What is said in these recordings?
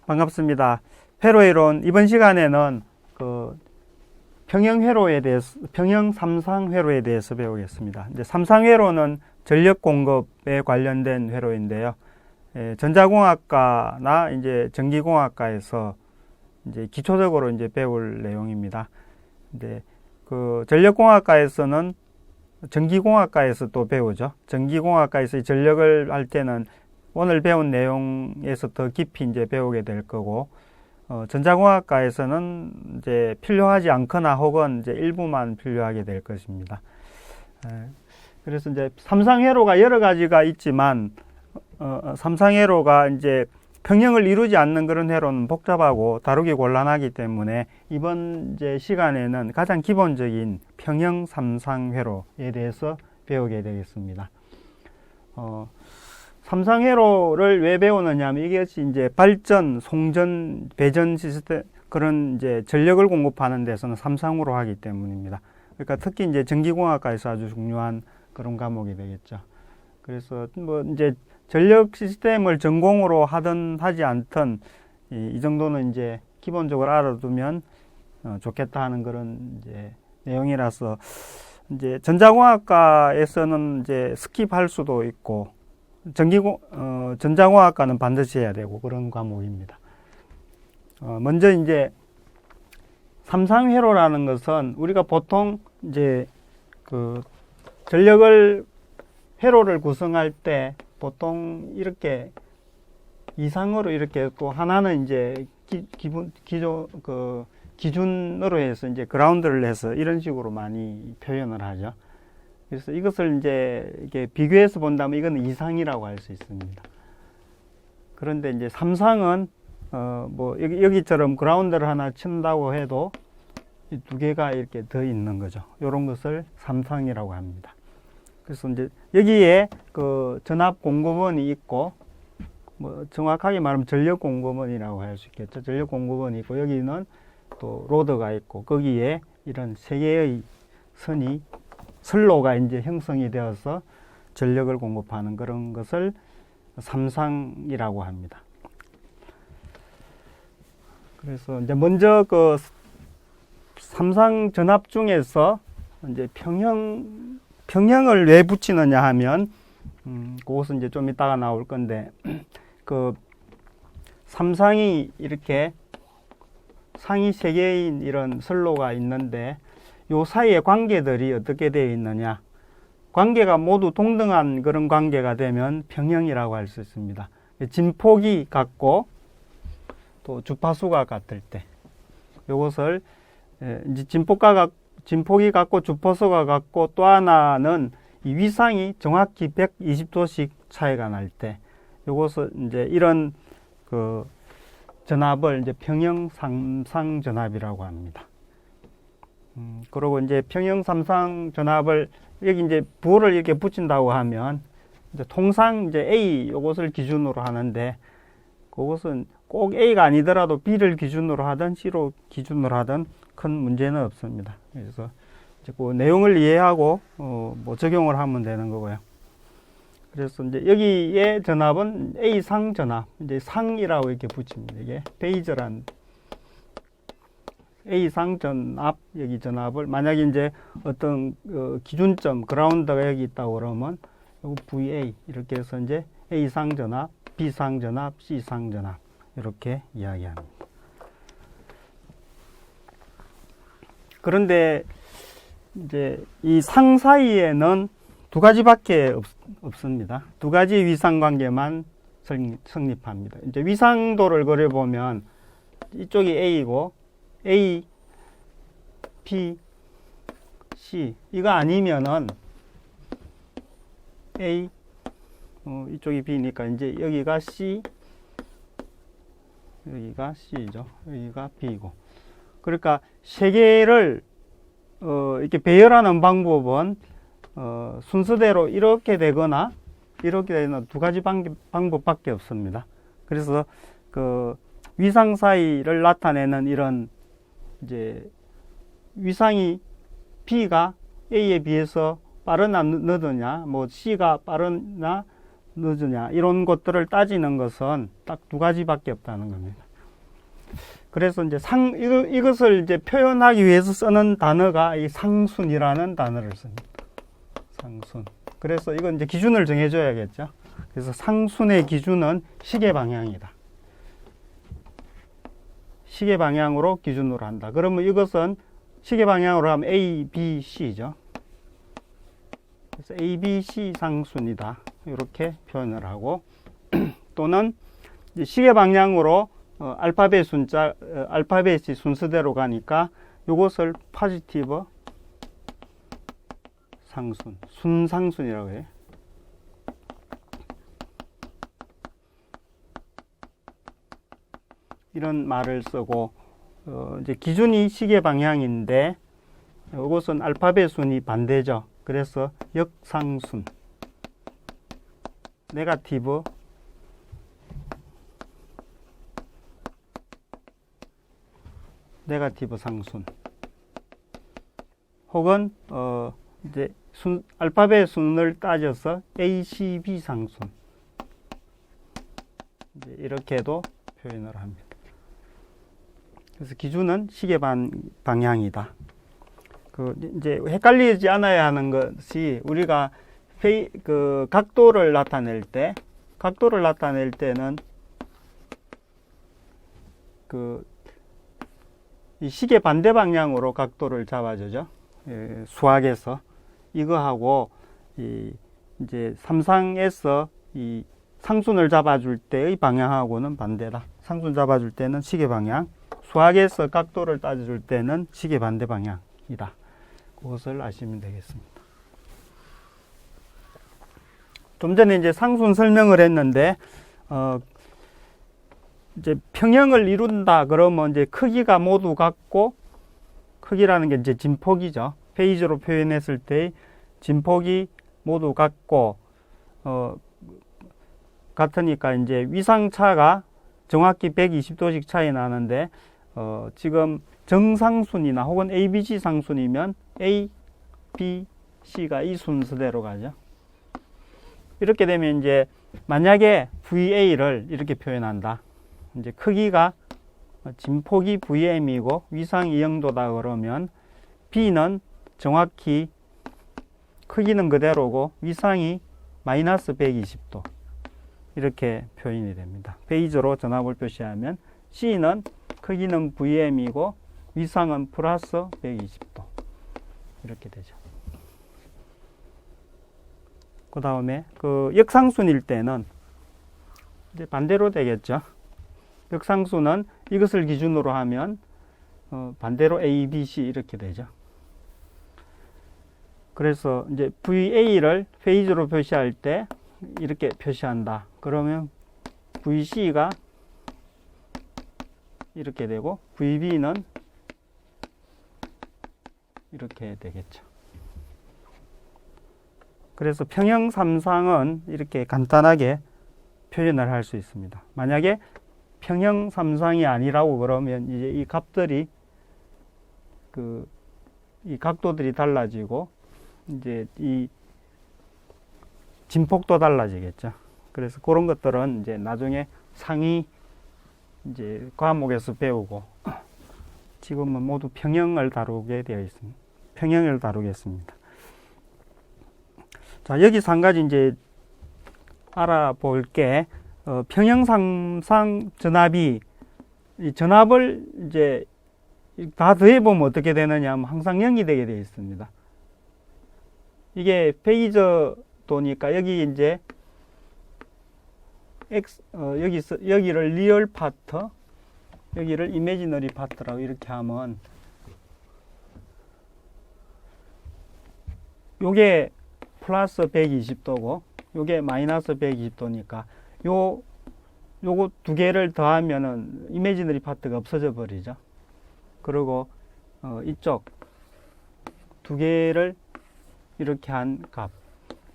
반갑습니다. 회로이론 이번 시간에는 그 평형회로에 대해서, 평형 삼상회로에 대해서 배우겠습니다. 이제 삼상회로는 전력 공급에 관련된 회로인데요. 전자공학과나 이제 전기공학과에서 이제 기초적으로 이제 배울 내용입니다. 근데 그 전력공학과에서는 전기공학과에서 또 배우죠. 전기공학과에서 전력을 할 때는 오늘 배운 내용에서 더 깊이 이제 배우게 될 거고, 전자공학과에서는 이제 필요하지 않거나 혹은 이제 일부만 필요하게 될 것입니다. 그래서 이제 삼상회로가 여러 가지가 있지만, 삼상회로가 이제 평형을 이루지 않는 그런 회로는 복잡하고 다루기 곤란하기 때문에 이번 이제 시간에는 가장 기본적인 평형 삼상회로에 대해서 배우게 되겠습니다. 삼상회로를 왜 배우느냐 하면 이것이 이제 발전, 송전, 배전 시스템, 그런 이제 전력을 공급하는 데서는 삼상으로 하기 때문입니다. 그러니까 특히 이제 전기공학과에서 아주 중요한 그런 과목이 되겠죠. 그래서 뭐 이제 전력 시스템을 전공으로 하든 하지 않든 이 정도는 이제 기본적으로 알아두면 좋겠다 하는 그런 이제 내용이라서 이제 전자공학과에서는 이제 스킵할 수도 있고 전자공학과는 반드시 해야 되고 그런 과목입니다. 먼저 이제 삼상회로라는 것은 우리가 보통 이제 그 전력을 회로를 구성할 때 보통 이렇게 이상으로 이렇게 또 하나는 이제 기준으로 해서 이제 그라운드를 해서 이런 식으로 많이 표현을 하죠. 그래서 이것을 이제 이렇게 비교해서 본다면 이건 이상이라고 할 수 있습니다. 그런데 이제 삼상은 뭐 여기처럼 그라운드를 하나 친다고 해도 이 두 개가 이렇게 더 있는 거죠. 이런 것을 삼상이라고 합니다. 그래서 이제 여기에 그 전압 공급원이 있고, 뭐 정확하게 말하면 전력 공급원이라고 할 수 있겠죠. 전력 공급원이 있고, 여기는 또 로드가 있고, 거기에 이런 세 개의 선로가 이제 형성이 되어서 전력을 공급하는 그런 것을 삼상이라고 합니다. 그래서 이제 먼저 그 삼상 전압 중에서 이제 평형을 왜 붙이느냐 하면, 그것은 이제 좀 이따가 나올 건데, 그 삼상이 이렇게 상이 세 개인 이런 선로가 있는데, 요 사이에 관계들이 어떻게 되어 있느냐. 관계가 모두 동등한 그런 관계가 되면 평형이라고 할 수 있습니다. 진폭이 같고, 또 주파수가 같을 때, 요것을 이제 진폭이 같고 주파수가 같고, 또 하나는 이 위상이 정확히 120도씩 차이가 날 때, 요것을 이제 이런 그 전압을 이제 평형 삼상 전압이라고 합니다. 그리고 이제 평형 삼상 전압을 여기 이제 부호를 이렇게 붙인다고 하면 이제 통상 이제 A 요것을 기준으로 하는데, 그것은 꼭 A가 아니더라도 B를 기준으로 하든 C로 기준으로 하든 큰 문제는 없습니다. 그래서 이제 그 내용을 이해하고 뭐 적용을 하면 되는 거고요. 그래서 이제 여기에 전압은 A상 전압, 이제 상이라고 이렇게 붙입니다. 이게 베이저란 A상 전압, 여기 전압을 만약에 이제 어떤 기준점 그라운드가 여기 있다고 그러면 요거 VA 이렇게 해서 이제 A상 전압, B상 전압, C상 전압 이렇게 이야기합니다. 그런데 이제 이 상 사이에는 두 가지밖에 없습니다. 두 가지 위상 관계만 성립합니다. 이제 위상도를 그려보면 이쪽이 A고 A, B, C 이거 아니면은 A 이쪽이 B니까 이제 여기가 C, 여기가 C죠. 여기가 B고. 그러니까 세 개를 이렇게 배열하는 방법은 순서대로 이렇게 되거나 이렇게 되는 두 가지 방법밖에 없습니다. 그래서 그 위상 사이를 나타내는 이런 이제 위상이 B가 A에 비해서 빠르나 늦으냐, 뭐 C가 빠르나 늦으냐 이런 것들을 따지는 것은 딱 두 가지밖에 없다는 겁니다. 그래서 이제 이것을 이제 표현하기 위해서 쓰는 단어가 이 상순이라는 단어를 씁니다. 상순. 그래서 이건 이제 기준을 정해줘야겠죠. 그래서 상순의 기준은 시계 방향이다. 시계 방향으로 기준으로 한다. 그러면 이것은 시계 방향으로 하면 A, B, C죠. 그래서 A, B, C 상순이다. 이렇게 표현을 하고 또는 시계 방향으로 알파벳이 순서대로 가니까 이것을 포지티브 상순, 순상순이라고 해요. 이런 말을 쓰고 이제 기준이 시계 방향인데 이것은 알파벳 순이 반대죠. 그래서 역상순, 네거티브 상순, 혹은 이제 알파벳 순을 따져서 ACB 상순, 이제 이렇게도 표현을 합니다. 그래서 기준은 시계 방향이다. 이제 헷갈리지 않아야 하는 것이 우리가 각도를 나타낼 때는 이 시계 반대 방향으로 각도를 잡아주죠. 수학에서 이거하고 이제 삼상에서 이 상순을 잡아줄 때의 방향하고는 반대다. 상순 잡아줄 때는 시계 방향, 수학에서 각도를 따져줄 때는 시계 반대 방향이다. 그것을 아시면 되겠습니다. 좀 전에 이제 상순 설명을 했는데, 이제 평형을 이룬다 그러면 이제 크기가 모두 같고, 크기라는 게 이제 진폭이죠. 페이지로 표현했을 때 진폭이 모두 같고, 같으니까 이제 위상차가 정확히 120도씩 차이 나는데, 지금 정상순이나 혹은 ABC 상순이면 A, B, C가 이 순서대로 가죠. 이렇게 되면 이제 만약에 VA를 이렇게 표현한다. 이제 크기가 진폭이 VM이고 위상이 0도다 그러면 B는 정확히 크기는 그대로고 위상이 마이너스 120도. 이렇게 표현이 됩니다. 페이지로 전압을 표시하면 C는 크기는 VM이고 위상은 플러스 120도. 이렇게 되죠. 그 다음에 역상순일 때는 이제 반대로 되겠죠. 역상순은 이것을 기준으로 하면 반대로 A, B, C 이렇게 되죠. 그래서 이제 VA를 페이지로 표시할 때 이렇게 표시한다. 그러면 VC가 이렇게 되고 VB는 이렇게 되겠죠. 그래서 평형 삼상은 이렇게 간단하게 표현을 할 수 있습니다. 만약에 평형 삼상이 아니라고 그러면 이제 이 값들이 이 각도들이 달라지고 이제 이 진폭도 달라지겠죠. 그래서 그런 것들은 이제 나중에 상위 이제 과목에서 배우고 지금은 모두 평형을 다루게 되어 있습니다. 평형을 다루겠습니다. 자, 여기서 한 가지 이제 알아볼 게 평형 삼상 전압이 이 전압을 이제 다 더해 보면 어떻게 되느냐 하면 항상 0이 되게 되어 있습니다. 이게 페이저도니까 여기 이제 여기를 리얼 파트, 여기를 이미지너리 파트라고 이렇게 하면 요게 플러스 120도고 요게 마이너스 120도니까 요거 두 개를 더하면은 이미지너리 파트가 없어져 버리죠. 그리고 이쪽 두 개를 이렇게 한 값,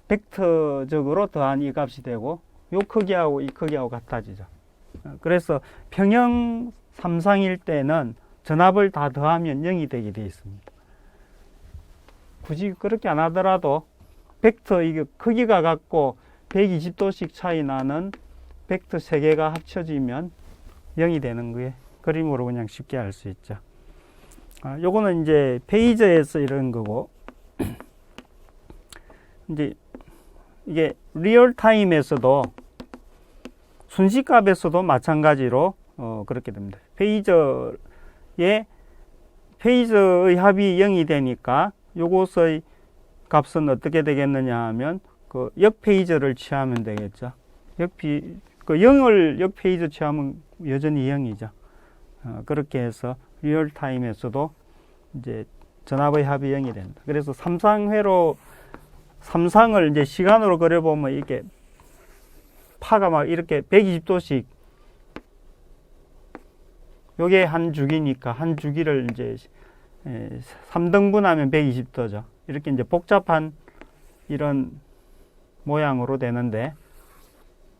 벡터적으로 더한 이 값이 되고 요 크기하고 이 크기하고 같아지죠. 그래서 평형 삼상일 때는 전압을 다 더하면 0이 되게 되어 있습니다. 굳이 그렇게 안 하더라도 벡터 이게 크기가 같고 120도씩 차이 나는 벡터 3개가 합쳐지면 0이 되는 거예요. 그림으로 그냥 쉽게 알 수 있죠. 요거는 이제 페이저에서 이런 거고, 이제 이게 리얼타임에서도 순시값에서도 마찬가지로 그렇게 됩니다. 페이저의 합이 0이 되니까 요것의 값은 어떻게 되겠느냐 하면 그 역페이저를 취하면 되겠죠. 그 0을 역페이저 취하면 여전히 0이죠. 그렇게 해서 리얼타임에서도 이제 전압의 합이 0이 된다. 그래서 삼상을 이제 시간으로 그려보면 이렇게 파가 막 이렇게 120도씩, 요게 한 주기니까 한 주기를 이제 3등분하면 120도죠. 이렇게 이제 복잡한 이런 모양으로 되는데,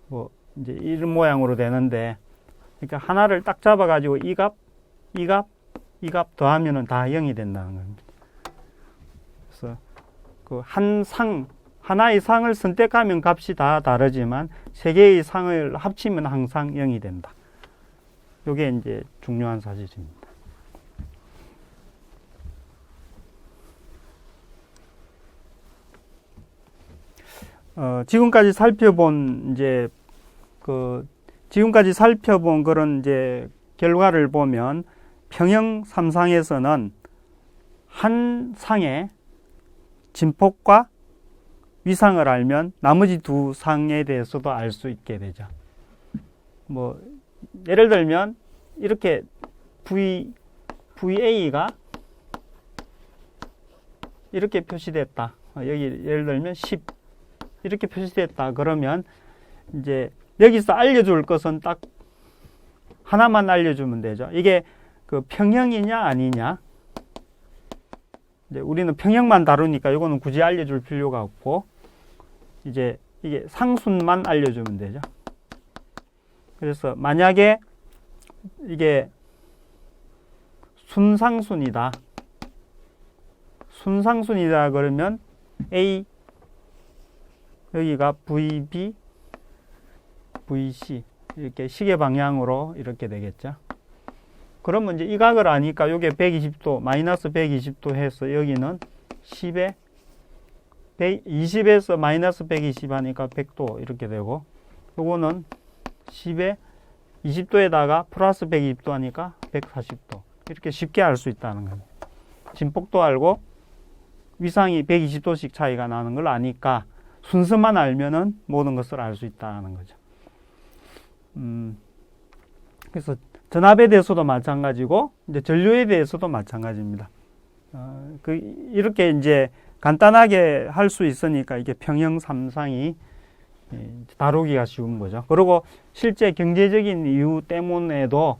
뭐 이제 이런 모양으로 되는데, 그러니까 하나를 딱 잡아가지고 이 값 더하면은 다 0이 된다는 겁니다. 그래서 그 하나의 상을 선택하면 값이 다 다르지만 세 개의 상을 합치면 항상 0이 된다. 요게 이제 중요한 사실입니다. 지금까지 살펴본 그런 이제 결과를 보면 평형 삼상에서는 한 상의 진폭과 위상을 알면 나머지 두 상에 대해서도 알 수 있게 되죠. 뭐 예를 들면 이렇게 VA가 이렇게 표시됐다. 여기 예를 들면 10 이렇게 표시됐다. 그러면 이제 여기서 알려줄 것은 딱 하나만 알려주면 되죠. 이게 그 평형이냐 아니냐. 이제 우리는 평형만 다루니까 이거는 굳이 알려줄 필요가 없고, 이제 이게 상순만 알려주면 되죠. 그래서 만약에 이게 순상순이다 그러면 A, 여기가 VB, VC 이렇게 시계 방향으로 이렇게 되겠죠. 그러면 이제 이 각을 아니까 요게 120도, 마이너스 120도 해서 여기는 10에 20에서 마이너스 120 하니까 100도 이렇게 되고, 요거는 10에 20도에다가 플러스 120도 하니까 140도. 이렇게 쉽게 알 수 있다는 겁니다. 진폭도 알고 위상이 120도씩 차이가 나는 걸 아니까 순서만 알면은 모든 것을 알 수 있다는 거죠. 그래서 전압에 대해서도 마찬가지고, 이제 전류에 대해서도 마찬가지입니다. 이렇게 이제 간단하게 할 수 있으니까 이게 평형 삼상이 다루기가 쉬운 거죠. 그리고 실제 경제적인 이유 때문에도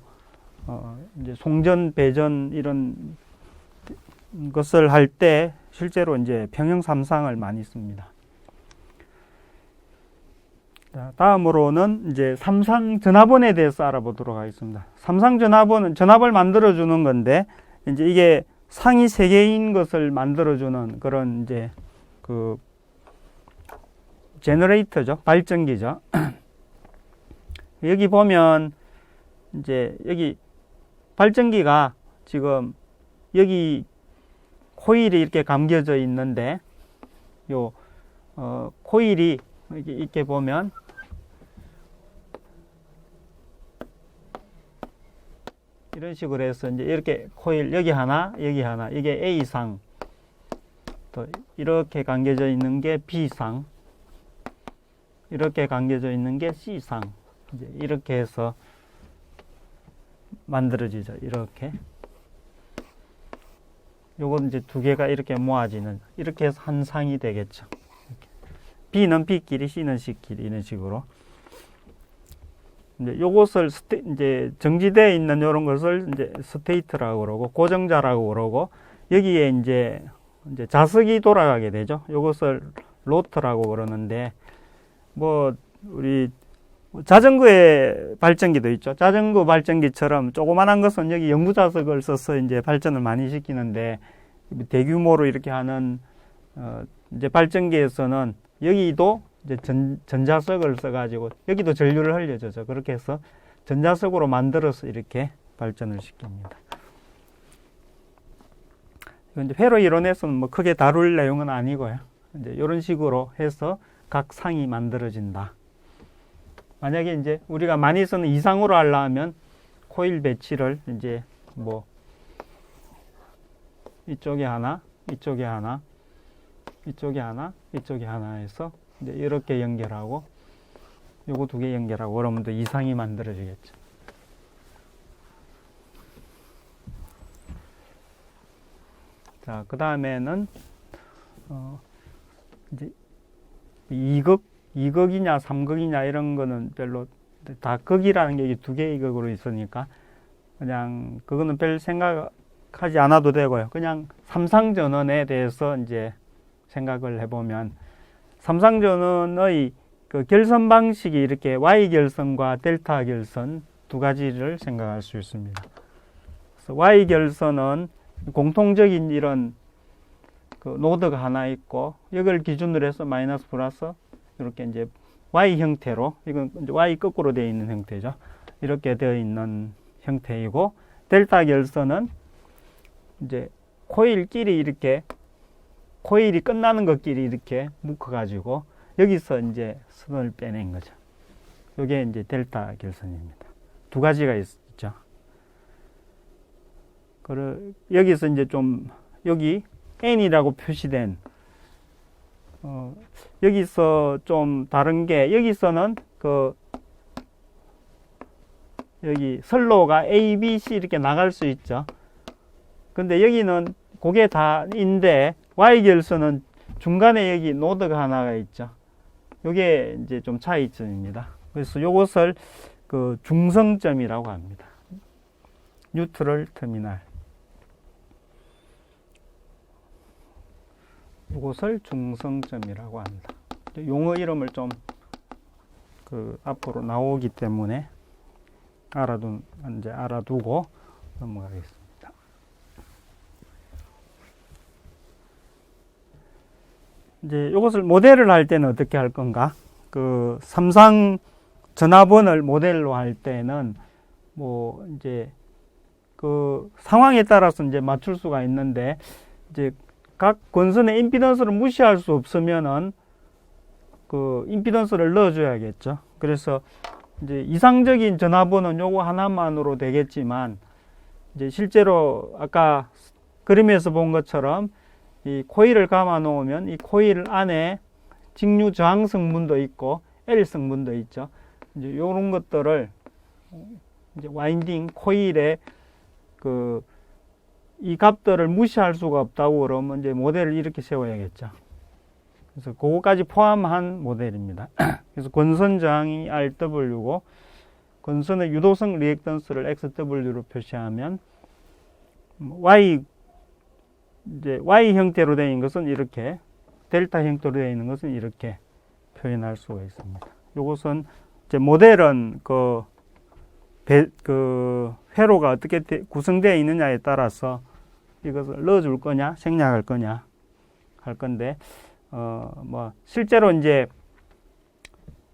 이제 송전, 배전 이런 것을 할 때 실제로 이제 평형 삼상을 많이 씁니다. 자, 다음으로는 이제 삼상 전압원에 대해서 알아보도록 하겠습니다. 삼상 전압원은 전압을 만들어주는 건데, 이제 이게 상이 3개인 것을 만들어주는 그런 이제 그 제너레이터죠. 발전기죠. 여기 보면 이제 여기 발전기가 지금 여기 코일이 이렇게 감겨져 있는데, 요 코일이 이렇게 보면 이런 식으로 해서 이제 이렇게 코일 여기 하나 이게 A상, 또 이렇게 감겨져 있는 게 B상, 이렇게 감겨져 있는 게 C상, 이제 이렇게 해서 만들어지죠. 이렇게. 요건 이제 두 개가 이렇게 모아지는, 이렇게 해서 한 상이 되겠죠. 이렇게. B는 B끼리, C는 C끼리, 이런 식으로. 이제 요것을 이제 정지되어 있는 요런 것을 이제 스테이트라고 그러고, 고정자라고 그러고, 여기에 이제 자석이 돌아가게 되죠. 요것을 로터라고 그러는데, 뭐 우리 자전거의 발전기도 있죠. 자전거 발전기처럼 조그만한 것은 여기 영구자석을 써서 이제 발전을 많이 시키는데, 대규모로 이렇게 하는 이제 발전기에서는 여기도 이제 전자석을 써가지고 여기도 전류를 흘려주죠. 그렇게 해서 전자석으로 만들어서 이렇게 발전을 시킵니다. 이건 이제 회로 이론에서는 뭐 크게 다룰 내용은 아니고요. 이제 이런 식으로 해서 각 상이 만들어진다. 만약에 이제 우리가 많이 쓰는 이상으로 하려면 코일 배치를 이제 뭐 이쪽에 하나, 이쪽에 하나, 이쪽에 하나, 이쪽에 하나 해서 이제 이렇게 연결하고 요거 두 개 연결하고 그러면 또 이상이 만들어지겠죠. 자, 그 다음에는 이제 2극이냐 3극이냐 이런 거는 별로 다 극이라는 게 두 개의 극으로 있으니까 그냥 그거는 별 생각하지 않아도 되고요. 그냥 삼상전원에 대해서 이제 생각을 해보면 삼상전원의 그 결선 방식이 이렇게 Y 결선과 델타 결선 두 가지를 생각할 수 있습니다. 그래서 Y 결선은 공통적인 이런 그 노드가 하나 있고 이걸 기준으로 해서 마이너스 플러스 이렇게 이제 Y 형태로, 이건 이제 Y 거꾸로 되어 있는 형태죠. 이렇게 되어 있는 형태이고, 델타 결선은 이제 코일끼리 이렇게, 코일이 끝나는 것끼리 이렇게 묶어가지고, 여기서 이제 선을 빼낸 거죠. 이게 이제 델타 결선입니다. 두 가지가 있죠. 여기서 이제 좀, 여기 N이라고 표시된 여기서 좀 다른 게, 여기서는 여기 선로가 A, B, C 이렇게 나갈 수 있죠. 근데 여기는 그게 다인데, Y결선은 중간에 여기 노드가 하나가 있죠. 요게 이제 좀 차이점입니다. 그래서 요것을 중성점이라고 합니다. 뉴트럴 터미널. 이것을 중성점이라고 합니다. 용어 이름을 좀 앞으로 나오기 때문에 알아두고 넘어가겠습니다. 이제 이것을 모델을 할 때는 어떻게 할 건가? 삼상 전압원을 모델로 할 때는 뭐 이제 상황에 따라서 이제 맞출 수가 있는데, 이제 각 권선의 임피던스를 무시할 수 없으면은 임피던스를 넣어줘야겠죠. 그래서 이제 이상적인 전압원은 요거 하나만으로 되겠지만, 이제 실제로 아까 그림에서 본 것처럼 이 코일을 감아 놓으면 이 코일 안에 직류 저항 성분도 있고 L 성분도 있죠. 이제 요런 것들을 이제 와인딩 코일의 이 값들을 무시할 수가 없다고 그러면 이제 모델을 이렇게 세워야겠죠. 그래서 그거까지 포함한 모델입니다. 그래서 권선 저항이 RW고 권선의 유도성 리액턴스를 XW로 표시하면 Y 형태로 되어 있는 것은 이렇게, 델타 형태로 되어 있는 것은 이렇게 표현할 수가 있습니다. 이것은 이제 모델은 회로가 어떻게 구성되어 있느냐에 따라서 이것을 넣어줄 거냐, 생략할 거냐 할 건데, 실제로 이제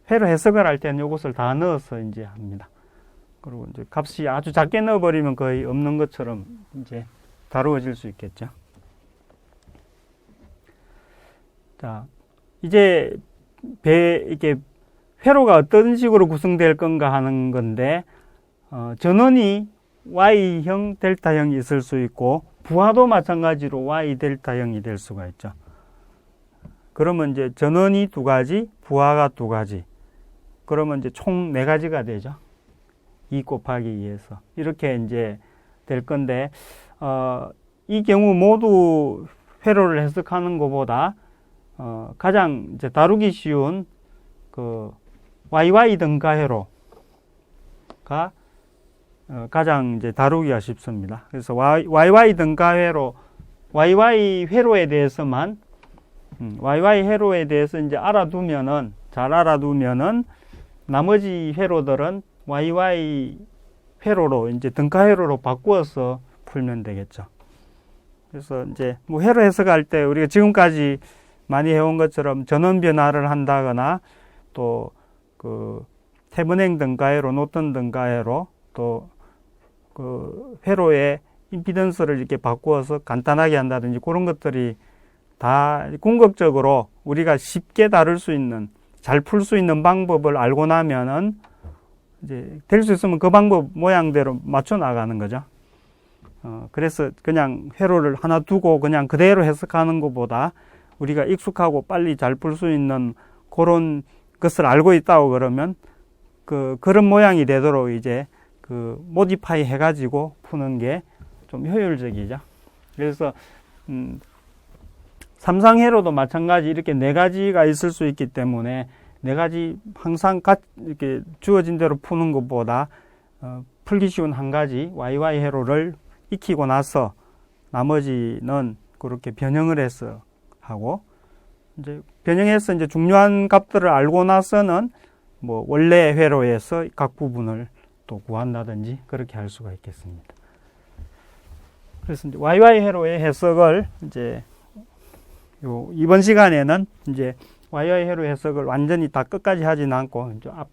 회로 해석을 할 때는 이것을 다 넣어서 이제 합니다. 그리고 이제 값이 아주 작게 넣어버리면 거의 없는 것처럼 이제 다루어질 수 있겠죠. 자, 이제 이렇게 회로가 어떤 식으로 구성될 건가 하는 건데, 전원이 Y형, 델타형이 있을 수 있고, 부하도 마찬가지로 Y, 델타형이 될 수가 있죠. 그러면 이제 전원이 두 가지, 부하가 두 가지. 그러면 이제 총 네 가지가 되죠. 2 곱하기 2에서. 이렇게 이제 될 건데, 이 경우 모두 회로를 해석하는 것보다, 가장 이제 다루기 쉬운 YY 등가 회로가 가장 이제 다루기가 쉽습니다. 그래서 YY 등가 회로, YY 회로에 대해서만, YY 회로에 대해서 이제 잘 알아두면은, 나머지 회로들은 YY 회로로, 이제 등가 회로로 바꾸어서 풀면 되겠죠. 그래서 이제 뭐 회로 해석할 때 우리가 지금까지 많이 해온 것처럼 전원 변화를 한다거나, 또 태분행 등가 회로, 노턴 등가 회로, 또 그 회로의 임피던스를 이렇게 바꾸어서 간단하게 한다든지 그런 것들이 다 궁극적으로 우리가 쉽게 다룰 수 있는, 잘 풀 수 있는 방법을 알고 나면은 이제 될 수 있으면 그 방법 모양대로 맞춰 나가는 거죠. 그래서 그냥 회로를 하나 두고 그냥 그대로 해석하는 것보다 우리가 익숙하고 빨리 잘 풀 수 있는 그런 것을 알고 있다고 그러면 그런 모양이 되도록 이제 모디파이 해가지고 푸는 게 좀 효율적이죠. 그래서, 삼상회로도 마찬가지 이렇게 네 가지가 있을 수 있기 때문에 네 가지 항상 이렇게 주어진 대로 푸는 것보다, 풀기 쉬운 한 가지 YY 회로를 익히고 나서 나머지는 그렇게 변형을 해서 하고, 이제 변형해서 이제 중요한 값들을 알고 나서는 뭐 원래 회로에서 각 부분을 또 구한다든지 그렇게 할 수가 있겠습니다. 그래서 이제 YY 회로의 해석을 이제 이번 시간에는 이제 YY 회로 해석을 완전히 다 끝까지 하지는 않고 이제 앞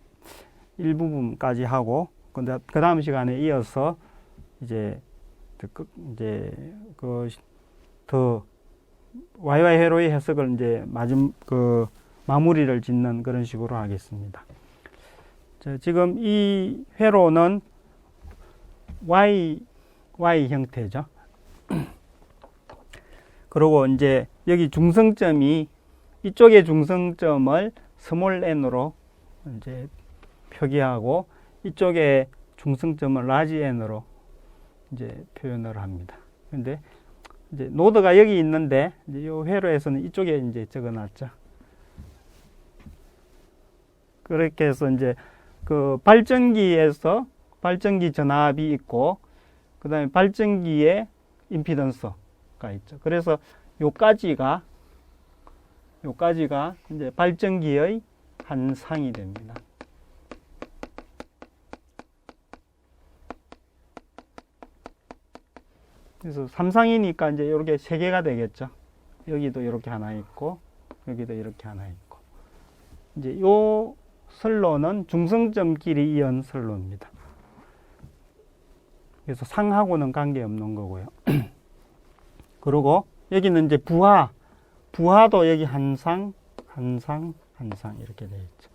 일부분까지 하고 그 다음 시간에 이어서 이제 더 YY 회로의 해석을 이제 마무리를 짓는 그런 식으로 하겠습니다. 지금 이 회로는 Y 형태죠. 그리고 이제 여기 중성점이 이쪽의 중성점을 스몰 n으로 이제 표기하고 이쪽의 중성점을 라지 n으로 이제 표현을 합니다. 근데 이제 노드가 여기 있는데 이제 이 회로에서는 이쪽에 이제 적어놨죠. 그렇게 해서 이제 그 발전기에서 발전기 전압이 있고 그 다음에 발전기에 임피던스가 있죠. 그래서 요까지가 이제 발전기의 한 상이 됩니다. 그래서 3상이니까 이제 이렇게 3개가 되겠죠. 여기도 이렇게 하나 있고 여기도 이렇게 하나 있고 이제 요 선로는 중성점끼리 이은 선로입니다. 그래서 상하고는 관계없는 거고요. 그리고 여기는 이제 부하도 여기 한 상 이렇게 되어 있죠.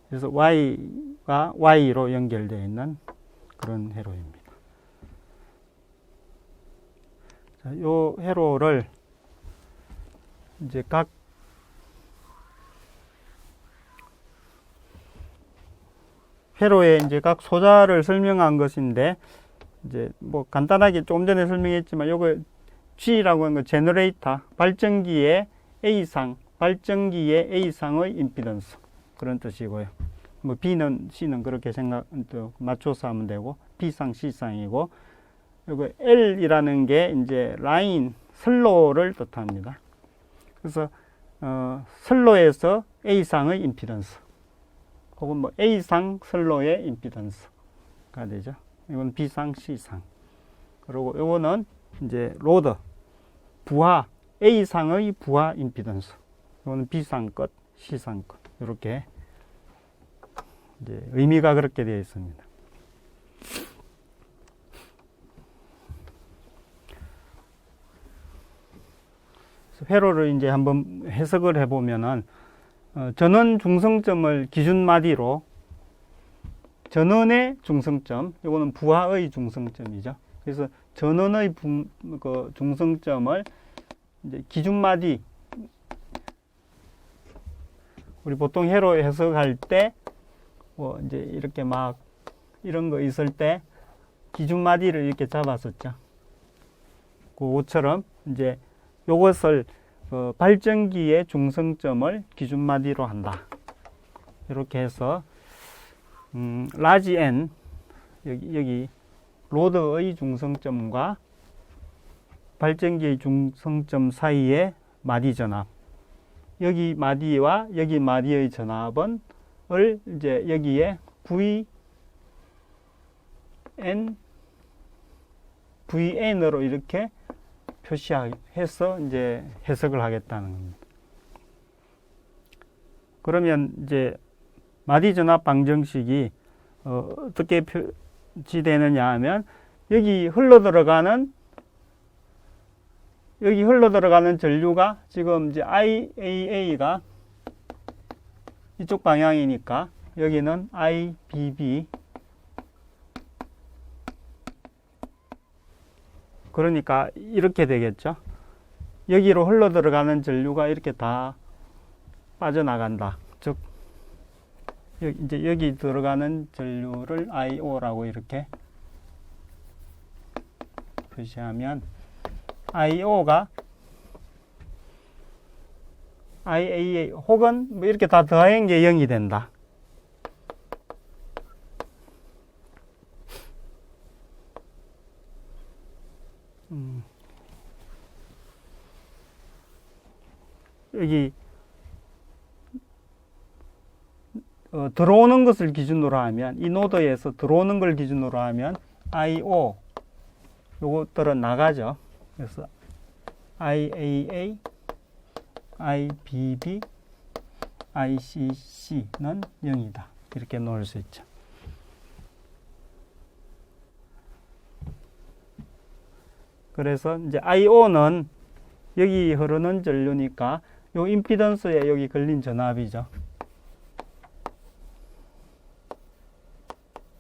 그래서 Y가 Y로 연결되어 있는 그런 회로입니다. 자, 요 회로를 이제 각 회로의 이제 각 소자를 설명한 것인데 이제 뭐 간단하게 조금 전에 설명했지만 요거 G라고 하는 거 제너레이터 발전기의 발전기의 A상의 임피던스 그런 뜻이고요. 뭐 B는 C는 그렇게 맞춰서 하면 되고 B상 C상이고 요거 L이라는 게 이제 라인 선로를 뜻합니다. 그래서 선로에서 A상의 임피던스 혹은 뭐 A상 선로의 임피던스가 되죠. 이건 B상 C상. 그리고 요거는 이제 로드 부하 A상의 부하 임피던스. 이거는 B상 것, C상 것. 이렇게 이제 의미가 그렇게 되어 있습니다. 회로를 이제 한번 해석을 해보면은 전원 중성점을 기준 마디로 전원의 중성점, 이거는 부하의 중성점이죠. 그래서 전원의 중성점을 이제 기준 마디, 우리 보통 회로 해석할 때 뭐 이제 이렇게 막 이런 거 있을 때 기준 마디를 이렇게 잡았었죠. 그것처럼 이제 요것을 발전기의 중성점을 기준 마디로 한다. 이렇게 해서 라지 N 여기 로드의 중성점과 발전기의 중성점 사이의 마디 전압, 여기 마디와 여기 마디의 전압은 이제 여기에 VN으로 이렇게 표시해서 이제 해석을 하겠다는 겁니다. 그러면 이제 마디 전압 방정식이 어떻게 표시되느냐 하면 여기 흘러 들어가는 전류가 지금 이제 IAA가 이쪽 방향이니까 여기는 IBB, 그러니까 이렇게 되겠죠. 여기로 흘러 들어가는 전류가 이렇게 다 빠져나간다. 즉 이제 여기 들어가는 전류를 IO라고 이렇게 표시하면 IO가 IAA 혹은 뭐 이렇게 다 더한 게 0이 된다. 여기 들어오는 것을 기준으로 하면, 이 노드에서 들어오는 걸 기준으로 하면 IO 요것들은 나가죠. 그래서 IAA, IBB, ICC는 0이다. 이렇게 놓을 수 있죠. 그래서 이제 IO는 여기 흐르는 전류니까 요 임피던스에 여기 걸린 전압이죠.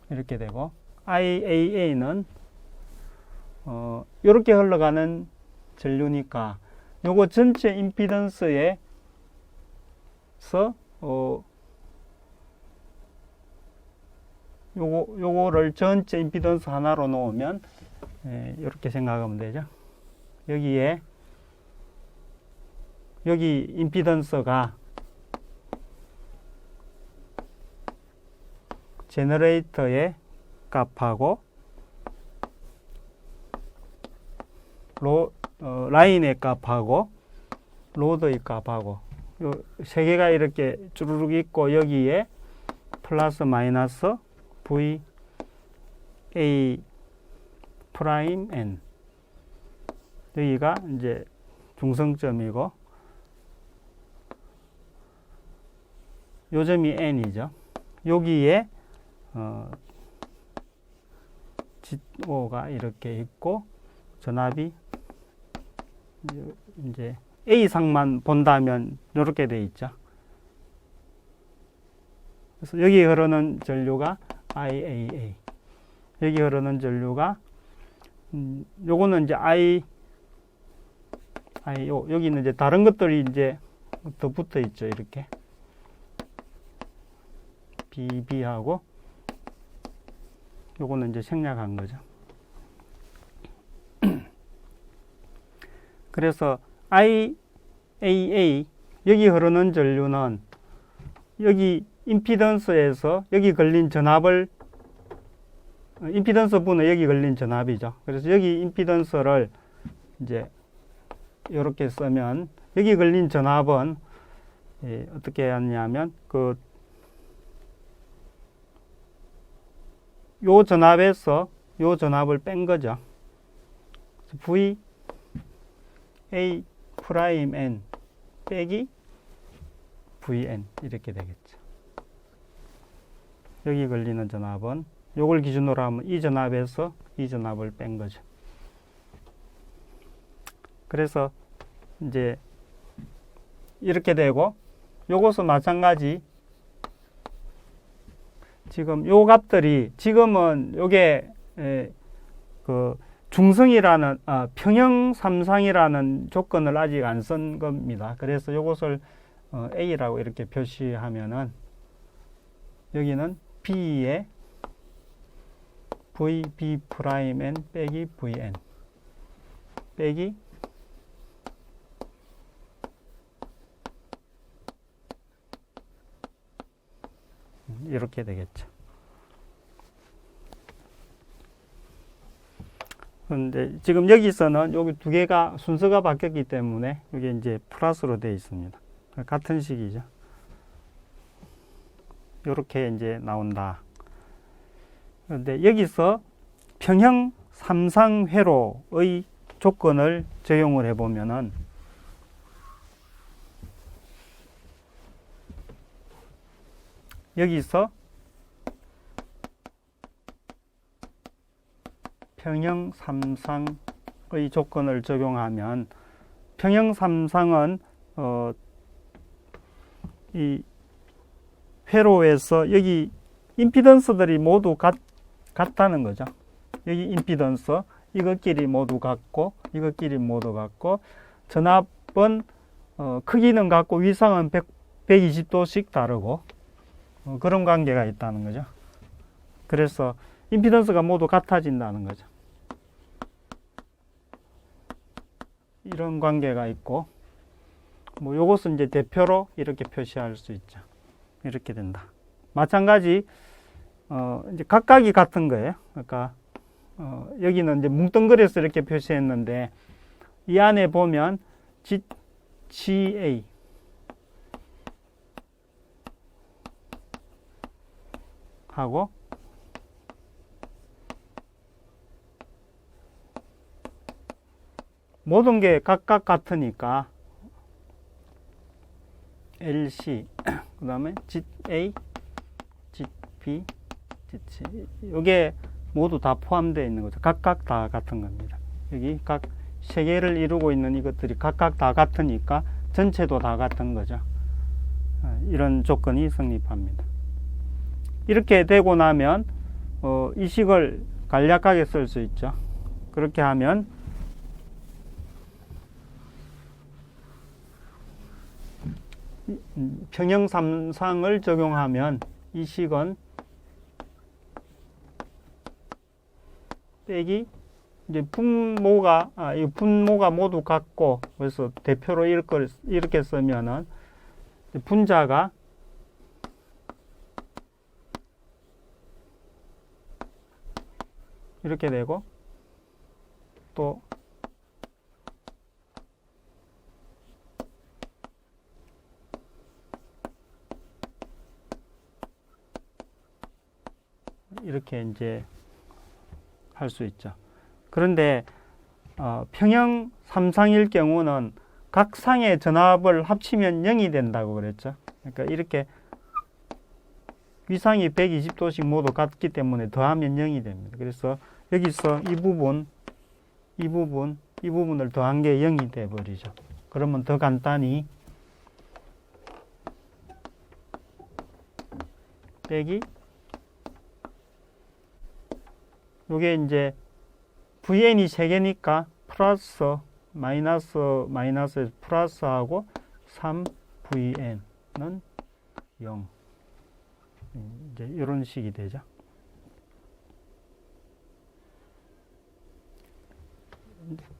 이렇게 되고, IAA는 이렇게 흘러가는 전류니까 요거 전체 임피던스에서 요거를 전체 임피던스 하나로 놓으면 이렇게 생각하면 되죠. 여기에 여기 임피던스가 제너레이터의 값하고 라인의 값하고 로드의 값하고 요 세 개가 이렇게 쭈루룩 있고, 여기에 플러스 마이너스 V A 프라임 N, 여기가 이제 중성점이고 요 점이 N이죠. 여기에 G5가 이렇게 있고, 전압이 이제 A상만 본다면 이렇게 돼 있죠. 그래서 여기 흐르는 전류가 IAA, 여기 흐르는 전류가 요거는 이제 IO, 여기는 이제 다른 것들이 이제 더 붙어 있죠. 이렇게 BB하고 요거는 이제 생략한 거죠. 그래서 IAA, 여기 흐르는 전류는 여기 임피던스에서 여기 걸린 전압을, 임피던스 분의 여기 걸린 전압이죠. 그래서 여기 임피던스를 이제 이렇게 쓰면 여기 걸린 전압은 어떻게 하냐면 요 전압에서 요 전압을 뺀 거죠. V A 프라임 N 빼기 VN 이렇게 되겠죠. 여기 걸리는 전압은 요걸 기준으로 하면 이 전압에서 이 전압을 뺀 거죠. 그래서 이제 이렇게 되고, 요것은 마찬가지. 지금 요 값들이 지금은 요게 중성이라는 평형 삼상이라는 조건을 아직 안 쓴 겁니다. 그래서 요것을 A라고 이렇게 표시하면은 여기는 B에 VB 프라임 N 빼기 VN 빼기 이렇게 되겠죠. 그런데 지금 여기서는 여기 두 개가 순서가 바뀌었기 때문에 이게 이제 플러스로 되어 있습니다. 같은 식이죠. 이렇게 이제 나온다. 그런데 여기서 평형 삼상회로의 조건을 적용을 해보면은 여기서 평형 삼상의 조건을 적용하면 평형 삼상은 이 회로에서 여기 임피던스들이 모두 같다는 거죠. 여기 임피던스 이것끼리 모두 같고 이것끼리 모두 같고 전압은 크기는 같고 위상은 120도씩 다르고 그런 관계가 있다는 거죠. 그래서 임피던스가 모두 같아진다는 거죠. 이런 관계가 있고 뭐 요것은 이제 대표로 이렇게 표시할 수 있죠. 이렇게 된다. 마찬가지 이제 각각이 같은 거예요. 그러니까 여기는 이제 뭉뚱그려서 이렇게 표시했는데 이 안에 보면 GA 하고 모든 게 각각 같으니까 LC 그 다음에 GA, GP, GC 이게 모두 다 포함되어 있는 거죠. 각각 다 같은 겁니다. 여기 각 세 개를 이루고 있는 이것들이 각각 다 같으니까 전체도 다 같은 거죠. 이런 조건이 성립합니다. 이렇게 되고 나면 이 식을 간략하게 쓸 수 있죠. 그렇게 하면 평형 삼상을 적용하면 이 식은 빼기 이제 분모가 이 분모가 모두 같고 그래서 대표로 이렇게 쓰면은 분자가 이렇게 되고 또 이렇게 이제 할 수 있죠. 그런데 평형 삼상일 경우는 각 상의 전압을 합치면 0이 된다고 그랬죠. 그러니까 이렇게 위상이 120도씩 모두 같기 때문에 더하면 0이 됩니다. 그래서 여기서 이 부분을 더한 게 0이 돼 버리죠. 그러면 더 간단히 빼기 요게 이제 VN이 3개니까 플러스 마이너스 플러스하고 3VN은 0 이제 이런 식이 되죠.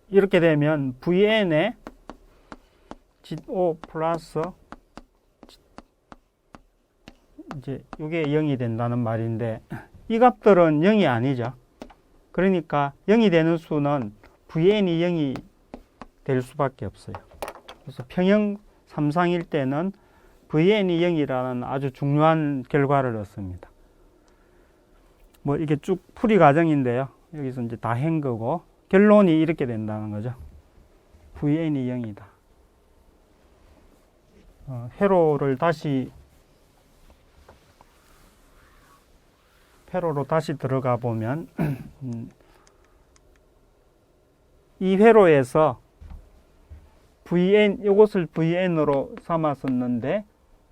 이렇게 되면 VN에 GO 플러스 이제 이게 0이 된다는 말인데 이 값들은 0이 아니죠. 그러니까 0이 되는 수는 VN이 0이 될 수밖에 없어요. 그래서 평형 삼상일 때는 VN이 0이라는 아주 중요한 결과를 얻습니다. 뭐 이게 쭉 풀이 과정인데요. 여기서 이제 다 한 거고 결론이 이렇게 된다는 거죠. VN이 0이다. 회로로 다시 들어가 보면 이 회로에서 이것을 VN으로 삼았었는데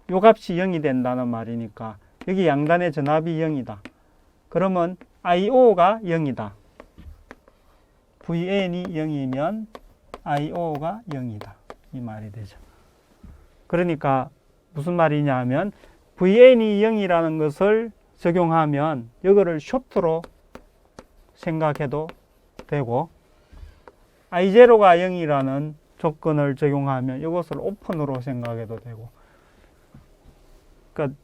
요 값이 0이 된다는 말이니까 여기 양단의 전압이 0이다. 그러면 IO가 0이다. VN이 0이면 IO가 0이다. 이 말이 되죠. 그러니까 무슨 말이냐 하면 VN이 0이라는 것을 적용하면 이거를 쇼트로 생각해도 되고 I0가 0이라는 조건을 적용하면 이것을 오픈으로 생각해도 되고 그러니까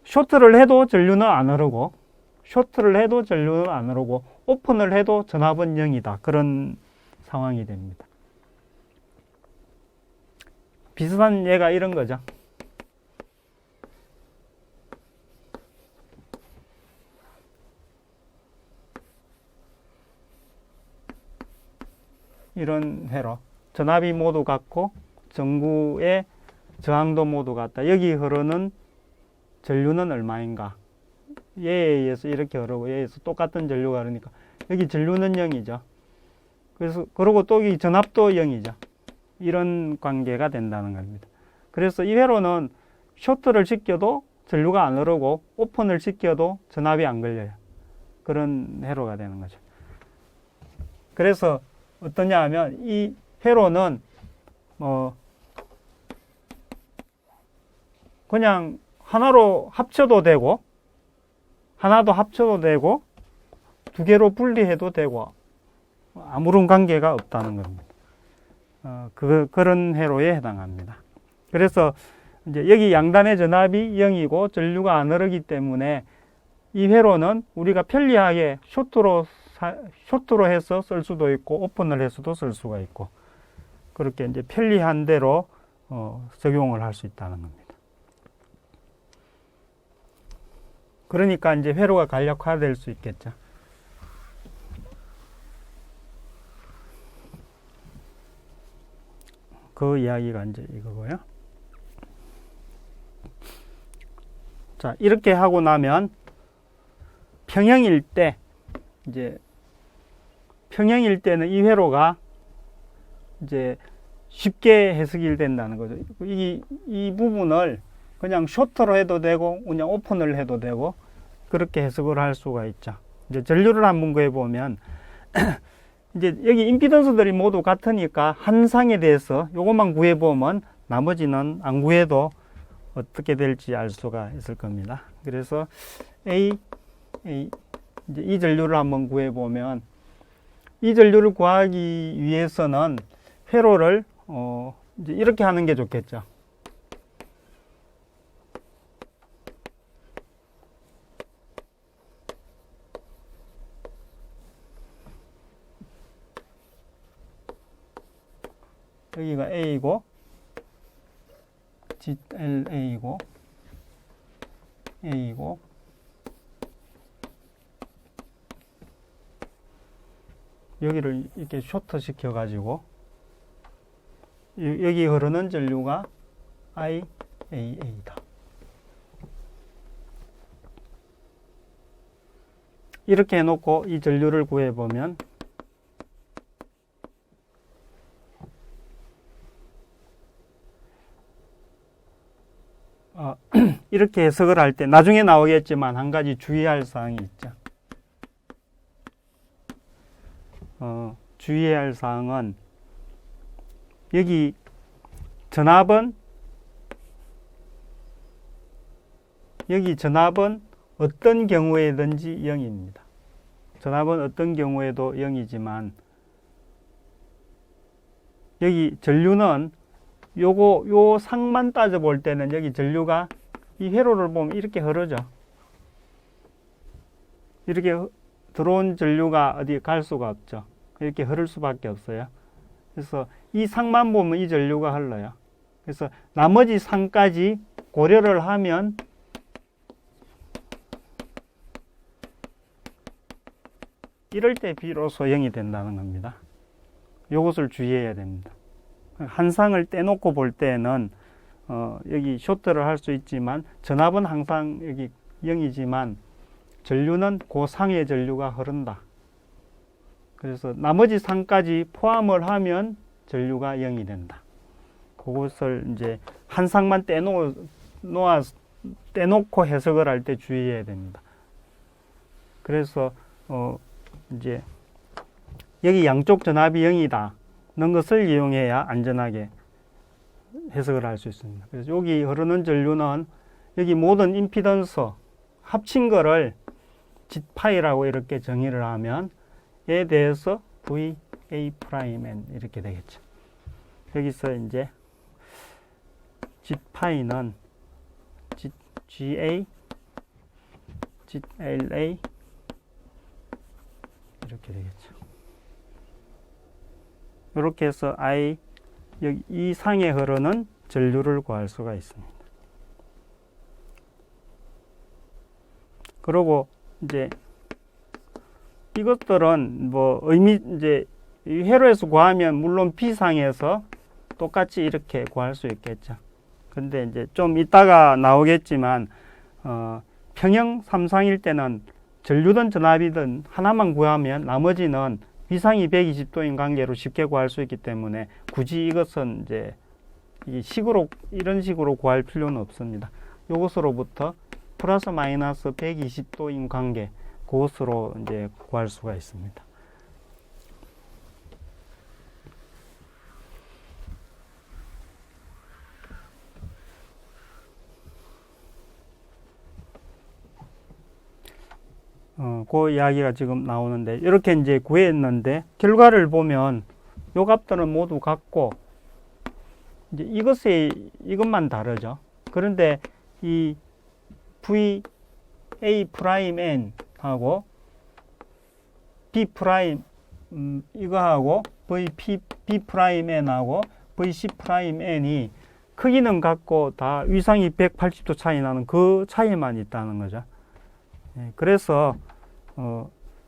쇼트를 해도 전류는 안 흐르고 쇼트를 해도 전류는 안 흐르고 오픈을 해도 전압은 0이다. 그런 상황이 됩니다. 비슷한 예가 이런 거죠. 이런 회로 전압이 모두 같고 전구의 저항도 모두 같다. 여기 흐르는 전류는 얼마인가? 얘에 의해서 이렇게 흐르고 얘에 의해서 똑같은 전류가 흐르니까 여기 전류는 0이죠. 그래서, 그리고 또 이 전압도 0이죠. 이런 관계가 된다는 겁니다. 그래서 이 회로는 쇼트를 시켜도 전류가 안 흐르고 오픈을 시켜도 전압이 안 걸려요. 그런 회로가 되는 거죠. 그래서 어떠냐 하면 이 회로는 그냥 하나로 합쳐도 되고 하나도 합쳐도 되고 두 개로 분리해도 되고 아무런 관계가 없다는 겁니다. 그런 회로에 해당합니다. 그래서 이제 여기 양단의 전압이 0이고 전류가 안 흐르기 때문에 이 회로는 우리가 편리하게 쇼트로 해서 쓸 수도 있고 오픈을 해서도 쓸 수가 있고 그렇게 이제 편리한 대로 적용을 할 수 있다는 겁니다. 그러니까 이제 회로가 간략화될 수 있겠죠. 그 이야기가 이제 이거고요. 자, 이렇게 하고 나면 평형일 때는 이 회로가 이제 쉽게 해석이 된다는 거죠. 이 부분을 그냥 쇼트로 해도 되고 그냥 오픈을 해도 되고 그렇게 해석을 할 수가 있죠. 이제 전류를 한번 구해 보면 이제 여기 임피던스들이 모두 같으니까 한 상에 대해서 요것만 구해 보면 나머지는 안 구해도 어떻게 될지 알 수가 있을 겁니다. 그래서 이제 이 전류를 한번 구해 보면 이 전류를 구하기 위해서는 회로를 이제 이렇게 하는 게 좋겠죠. 여기가 A이고 LA이고 A이고 여기를 이렇게 쇼트 시켜 가지고 여기 흐르는 전류가 IAA다. 이렇게 해놓고 이 전류를 구해보면 이렇게 해석을 할 때 나중에 나오겠지만 한 가지 주의할 사항이 있죠. 주의해야 할 사항은 여기 전압은 어떤 경우에든지 0입니다. 전압은 어떤 경우에도 0이지만 여기 전류는 요 상만 따져 볼 때는 여기 전류가 이 회로를 보면 이렇게 흐르죠. 이렇게 들어온 전류가 어디 갈 수가 없죠. 이렇게 흐를 수밖에 없어요. 그래서 이 상만 보면 이 전류가 흘러요. 그래서 나머지 상까지 고려를 하면 이럴 때 비로소 0이 된다는 겁니다. 이것을 주의해야 됩니다. 한 상을 떼놓고 볼 때는 여기 쇼트를 할 수 있지만 전압은 항상 여기 0이지만 전류는 그 상의 전류가 흐른다. 그래서 나머지 상까지 포함을 하면 전류가 0이 된다. 그것을 이제 한 상만 떼놓고 해석을 할 때 주의해야 됩니다. 그래서 이제 여기 양쪽 전압이 0이다. 는 것을 이용해야 안전하게 해석을 할 수 있습니다. 그래서 여기 흐르는 전류는 여기 모든 임피던스 합친 거를 G파이라고 이렇게 정의를 하면 에 대해서 VA'N 이렇게 되겠죠. 여기서 이제 G파이는 GA, GLA 이렇게 되겠죠. 이렇게 해서 여기 이 상에 흐르는 전류를 구할 수가 있습니다. 그리고 이제 이것들은 이제 이 회로에서 구하면 물론 B상에서 똑같이 이렇게 구할 수 있겠죠. 근데 이제 좀 이따가 나오겠지만 평형 3상일 때는 전류든 전압이든 하나만 구하면 나머지는 위상이 120도인 관계로 쉽게 구할 수 있기 때문에 굳이 이것은 이제 이런 식으로 구할 필요는 없습니다. 이것으로부터 플러스 마이너스 120도인 관계, 그것으로 이제 구할 수가 있습니다. 그 이야기가 지금 나오는데, 이렇게 이제 구했는데, 결과를 보면, 요 값들은 모두 같고, 이제 이것만 다르죠. 그런데 이 VA'(n) 하고, B', 이거하고, B'N 하고, VC'(n이) 크기는 같고, 다 위상이 180도 차이 나는 그 차이만 있다는 거죠. 그래서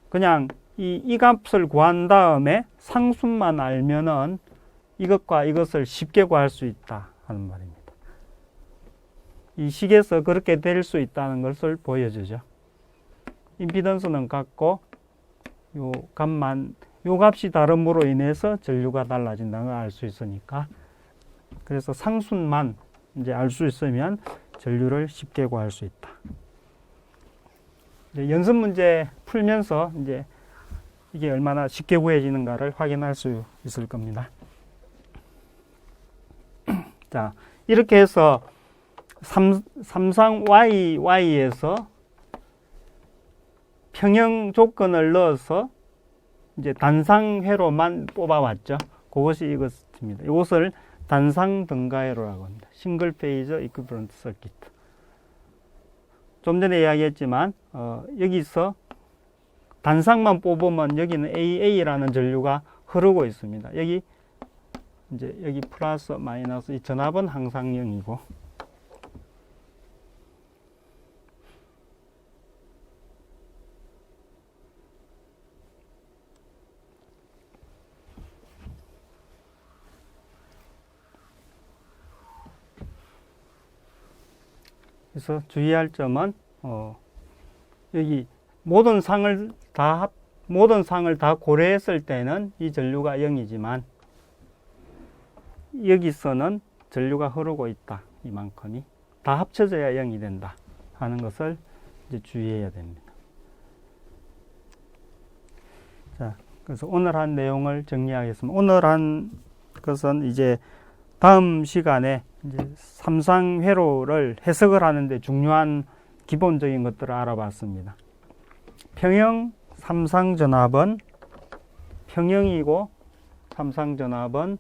그냥 이 값을 구한 다음에 상수만 알면은 이것과 이것을 쉽게 구할 수 있다 하는 말입니다. 이 식에서 그렇게 될 수 있다는 것을 보여주죠. 임피던스는 같고 요 값이 다름으로 인해서 전류가 달라진다는 걸 알 수 있으니까, 그래서 상수만 이제 알 수 있으면 전류를 쉽게 구할 수 있다. 연습 문제 풀면서 이제 이게 얼마나 쉽게 구해지는가를 확인할 수 있을 겁니다. 자, 이렇게 해서 삼상 YY에서 평형 조건을 넣어서 이제 단상회로만 뽑아왔죠. 그것이 이것입니다. 이것을 단상 등가회로라고 합니다. 싱글 페이저 이퀴버런트 서키트. 좀 전에 이야기했지만 여기서 단상만 뽑으면 여기는 AA라는 전류가 흐르고 있습니다. 여기 플러스 마이너스, 이 전압은 항상 0이고, 그래서 주의할 점은 여기 모든 상을 다 고려했을 때는 이 전류가 0이지만 여기서는 전류가 흐르고 있다, 이만큼이 다 합쳐져야 0이 된다 하는 것을 이제 주의해야 됩니다. 자, 그래서 오늘 한 내용을 정리하겠습니다. 오늘 한 것은 이제 다음 시간에 이제 삼상회로를 해석을 하는데 중요한 기본적인 것들을 알아봤습니다. 평형 삼상전압은 평형이고, 삼상전압은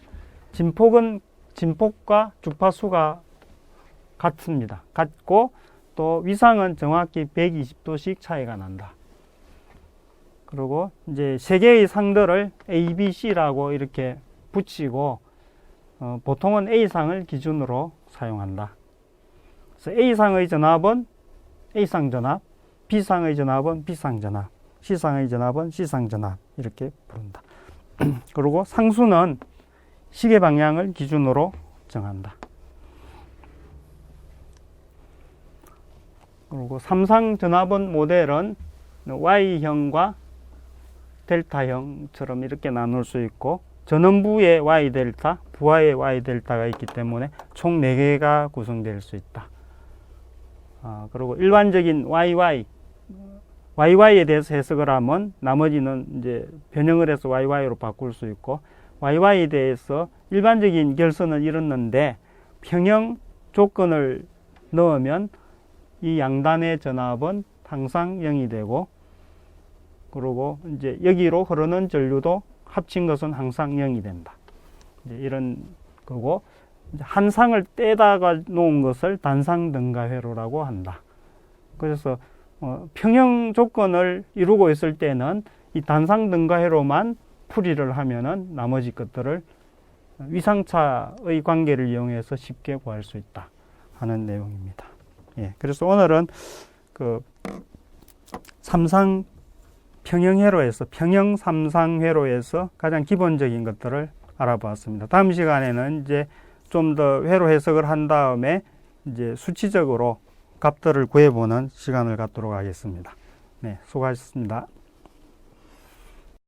진폭과 주파수가 같습니다. 같고, 또 위상은 정확히 120도씩 차이가 난다. 그리고 이제 세 개의 상들을 A, B, C라고 이렇게 붙이고, 보통은 A상을 기준으로 사용한다. 그래서 A상의 전압은 A상 전압, B상의 전압은 B상 전압, C상의 전압은 C상 전압, 이렇게 부른다. 그리고 상수는 시계 방향을 기준으로 정한다. 그리고 삼상 전압은 모델은 Y형과 델타형처럼 이렇게 나눌 수 있고, 전원부의 Y 델타, 부하의 Y 델타가 있기 때문에 총 4개가 구성될 수 있다. 그리고 일반적인 YY에 대해서 해석을 하면 나머지는 이제 변형을 해서 YY로 바꿀 수 있고, YY에 대해서 일반적인 결선은 이렇는데 평형 조건을 넣으면 이 양단의 전압은 항상 0이 되고, 그리고 이제 여기로 흐르는 전류도 합친 것은 항상 0이 된다. 이제 이런 거고, 한 상을 떼다가 놓은 것을 단상 등가회로라고 한다. 그래서 평형 조건을 이루고 있을 때는 이 단상 등가회로만 풀이를 하면은 나머지 것들을 위상차의 관계를 이용해서 쉽게 구할 수 있다 하는 내용입니다. 예, 그래서 오늘은 그 삼상 평형회로에서, 평형 삼상회로에서 가장 기본적인 것들을 알아보았습니다. 다음 시간에는 이제 좀 더 회로 해석을 한 다음에 이제 수치적으로 값들을 구해보는 시간을 갖도록 하겠습니다. 네. 네, 수고하셨습니다.